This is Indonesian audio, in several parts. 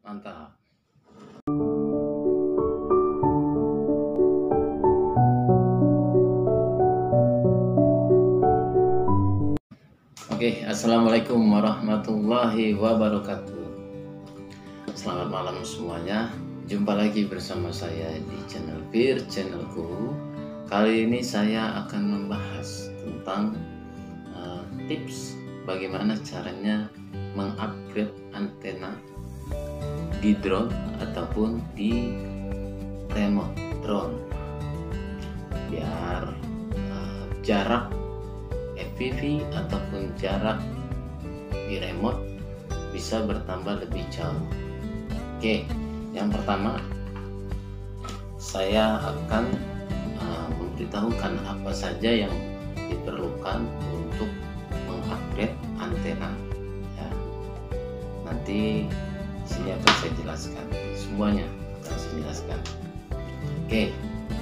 Mantap. Oke, assalamualaikum warahmatullahi wabarakatuh. Selamat malam semuanya. Jumpa lagi bersama saya di channel Fir, channelku. Kali ini saya akan membahas tentang tips bagaimana caranya mengupgrade antena di drone ataupun di remote drone biar jarak FPV ataupun jarak di remote bisa bertambah lebih jauh. Oke, yang pertama saya akan memberitahukan apa saja yang diperlukan untuk mengupgrade antena ya. Nanti di sini akan saya jelaskan semuanya, akan saya jelaskan. Oke,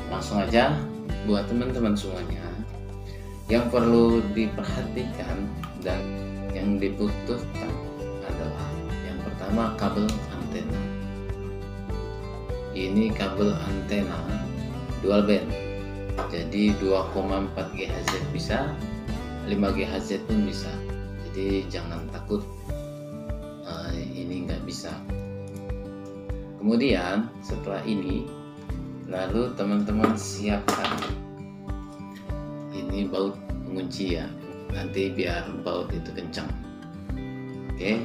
langsung aja buat teman-teman semuanya. Yang perlu diperhatikan dan yang dibutuhkan adalah yang pertama kabel antena. Ini kabel antena dual band, jadi 2,4 GHz bisa, 5 GHz pun bisa. Jadi jangan takut ini nggak bisa. Kemudian setelah ini, lalu teman-teman siapkan ini baut pengunci ya, nanti biar baut itu kencang. Oke,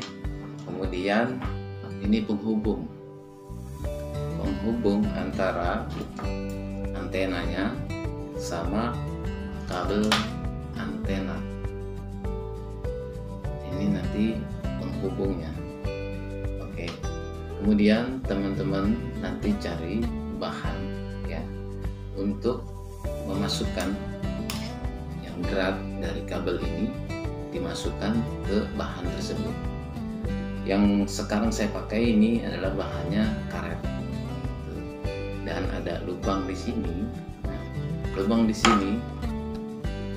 kemudian ini penghubung antara antenanya sama kabel antena. Ini nanti penghubungnya. Oke, kemudian teman-teman nanti cari bahan ya untuk memasukkan berat dari kabel ini, dimasukkan ke bahan tersebut. Yang sekarang saya pakai ini adalah bahannya karet dan ada lubang di sini. Nah, lubang di sini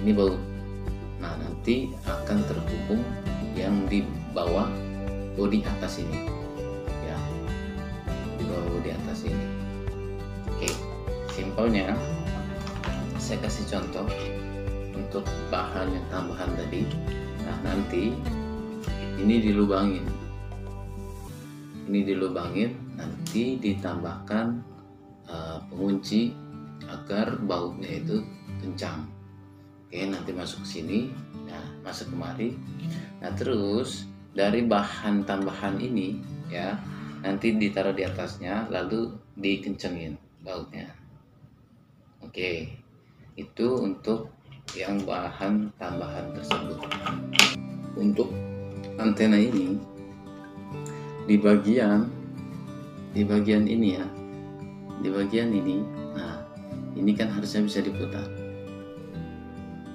ini baut. Nah, nanti akan terhubung yang di bawah bodi atas ini ya, di bawah bodi atas ini. Oke, simpelnya saya kasih contoh untuk bahan yang tambahan tadi. Nah, nanti ini dilubangin, nanti ditambahkan pengunci agar bautnya itu kencang. Oke, nanti masuk ke sini, nah masuk kemari. Nah, terus dari bahan tambahan ini ya, nanti ditaruh di atasnya lalu dikencengin bautnya. Oke, itu untuk yang bahan tambahan tersebut. Untuk antena ini di bagian ini ya, di bagian ini. Nah, ini kan harusnya bisa diputar.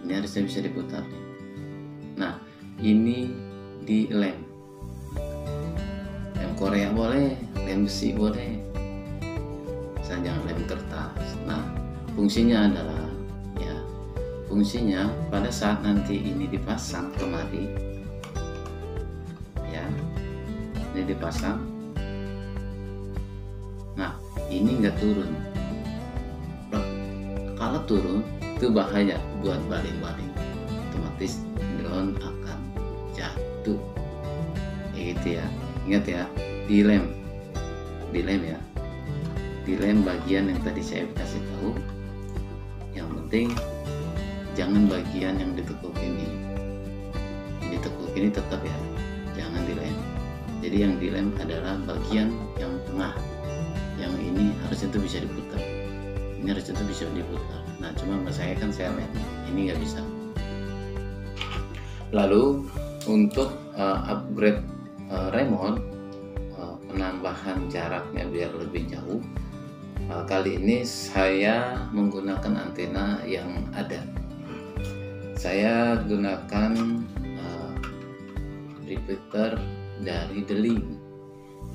Ini harusnya bisa diputar. Nah, ini di lem Korea boleh, lem besi boleh, jangan lem kertas. Nah, fungsinya adalah pada saat nanti ini dipasang kemari ya, ini dipasang. Nah, ini enggak turun. Kalau turun itu bahaya buat baling-baling, otomatis drone akan jatuh gitu ya. Ingat ya, dilem ya, dilem bagian yang tadi saya kasih tahu. Yang penting jangan bagian yang ditekuk ini tekuk ini tetap ya, jangan dilem. Jadi yang dilem adalah bagian yang tengah, yang ini harusnya itu bisa diputar, ini harusnya itu bisa diputar. Nah, cuma saya kan saya lem, ini nggak bisa. Lalu untuk upgrade remote, penambahan jaraknya biar lebih jauh, kali ini saya menggunakan antena yang ada. Saya gunakan repeater dari Deling.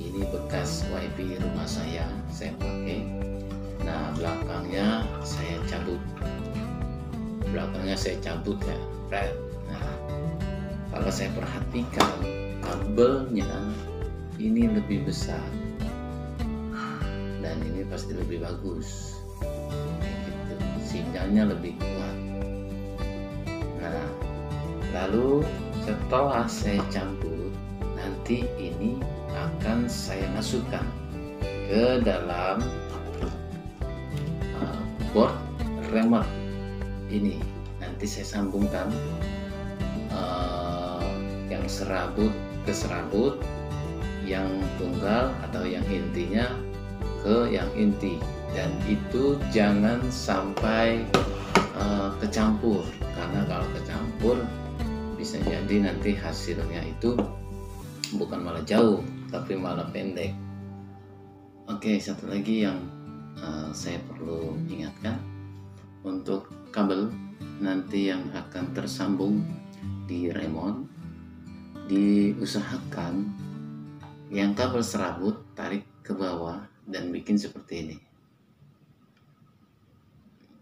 Ini bekas wifi rumah saya pakai. Nah, belakangnya saya cabut ya. Nah, kalau saya perhatikan kabelnya ini lebih besar dan ini pasti lebih bagus gitu. Sinyalnya lebih kuat. Nah, lalu setelah saya campur, nanti ini akan saya masukkan ke dalam board remote ini. Nanti saya sambungkan yang serabut ke serabut, yang tunggal atau yang intinya ke yang inti, dan itu jangan sampai kecampur, karena kalau kecampur bisa jadi nanti hasilnya itu bukan malah jauh tapi malah pendek. Oke, satu lagi yang saya perlu ingatkan, untuk kabel nanti yang akan tersambung di remote, diusahakan yang kabel serabut tarik ke bawah dan bikin seperti ini.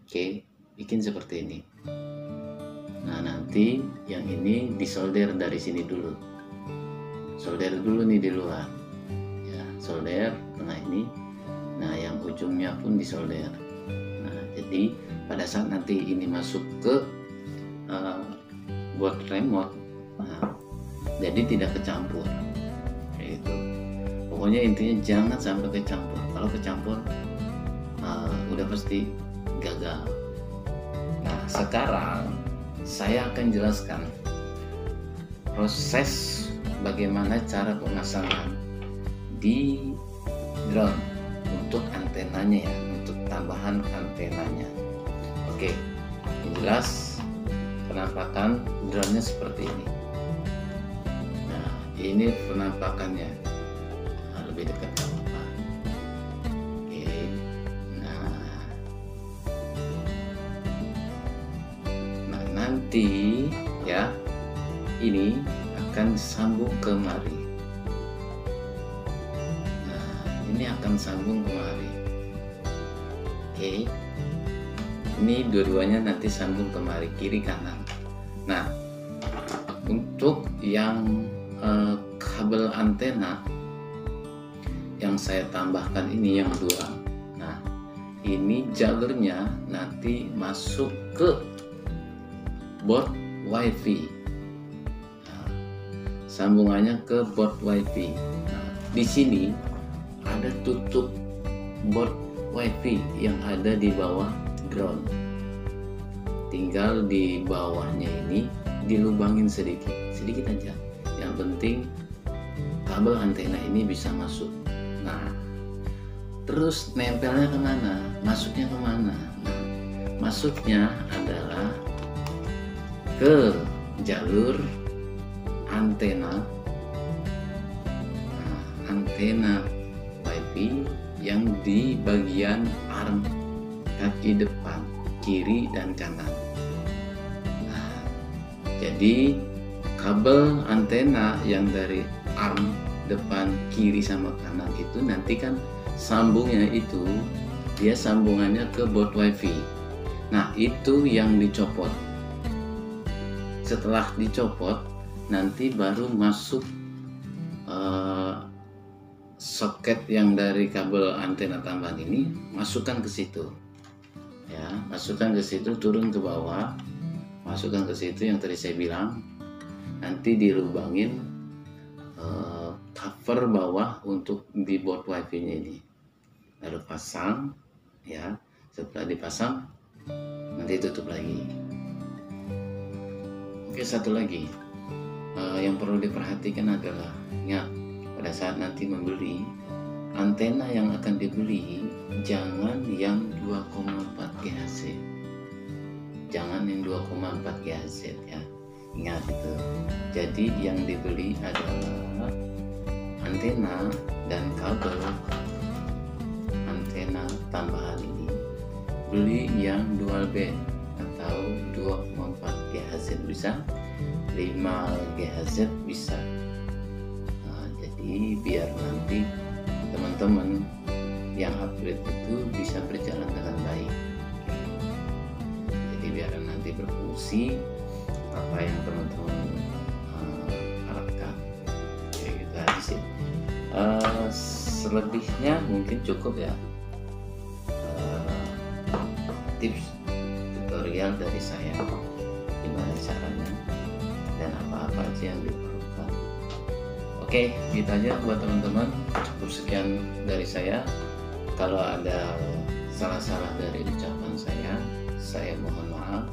Oke, bikin seperti ini. Nah, nanti yang ini disolder dari sini dulu. Solder dulu nih di luar. Ya, solder tengah ini. Nah, yang ujungnya pun disolder. Nah, jadi pada saat nanti ini masuk ke board remote, nah, jadi tidak kecampur. Itu. Pokoknya intinya jangan sampai kecampur. Kalau kecampur, udah pasti gagal. Nah, sekarang saya akan jelaskan proses bagaimana cara pemasangan di drone untuk antenanya ya, untuk tambahan antenanya. Oke, yang jelas penampakan drone-nya seperti ini. Nah, ini penampakannya. Nah, lebih dekat ke apa? Oke, nah nanti ya ini akan sambung kemari. Nah, ini akan sambung kemari. Oke, ini dua-duanya nanti sambung kemari, kiri kanan. Nah, untuk yang kabel antena yang saya tambahkan ini yang dua. Nah, ini jalurnya nanti masuk ke board WiFi. Sambungannya ke board WiFi. Nah, di sini ada tutup board WiFi yang ada di bawah drone. Tinggal di bawahnya ini dilubangin sedikit aja. Yang penting kabel antena ini bisa masuk. Nah, terus nempelnya kemana? Masuknya kemana? Nah, masuknya adalah ke jalur antena, antena WiFi yang di bagian arm kaki depan, kiri dan kanan. Nah, jadi kabel antena yang dari arm depan, kiri sama kanan itu nanti kan sambungnya itu dia sambungannya ke board WiFi. Nah, itu yang dicopot. Setelah dicopot, nanti baru masuk soket yang dari kabel antena tambahan ini, masukkan ke situ. Ya, masukkan ke situ, turun ke bawah, masukkan ke situ yang tadi saya bilang. Nanti dilubangin cover bawah untuk di board WiFi-nya ini. Lalu pasang, ya. Setelah dipasang, nanti tutup lagi. Oke, satu lagi yang perlu diperhatikan adalah, ingat, pada saat nanti membeli antena yang akan dibeli jangan yang 2,4 GHz. Jangan yang 2,4 GHz ya. Ingat itu. Jadi yang dibeli adalah antena dan kabel antena tambahan ini, beli yang dual band atau 2,4 GHz bisa, 5 GHz bisa. Nah, jadi biar nanti teman-teman yang upgrade itu bisa berjalan dengan baik. Jadi biar nanti berfungsi apa yang teman-teman harapkan. Oke, kita di sini. Selebihnya mungkin cukup ya, tips tutorial dari saya gimana caranya dan apa-apa aja yang diperlukan. Oke, gitu aja buat teman-teman. Cukup sekian dari saya. Kalau ada salah-salah dari ucapan saya mohon maaf.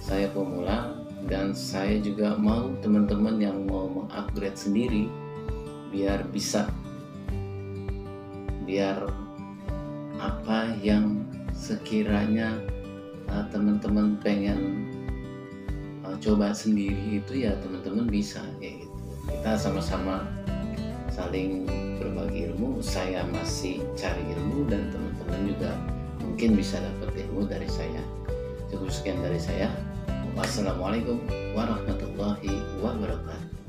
Saya pemula dan saya juga mau teman-teman yang mau mengupgrade sendiri biar apa yang sekiranya teman-teman pengen coba sendiri itu ya teman-teman bisa kayak gitu. Kita sama-sama saling berbagi ilmu. Saya masih cari ilmu dan teman-teman juga mungkin bisa dapat ilmu dari saya. Cukup sekian dari saya. Wassalamualaikum warahmatullahi wabarakatuh.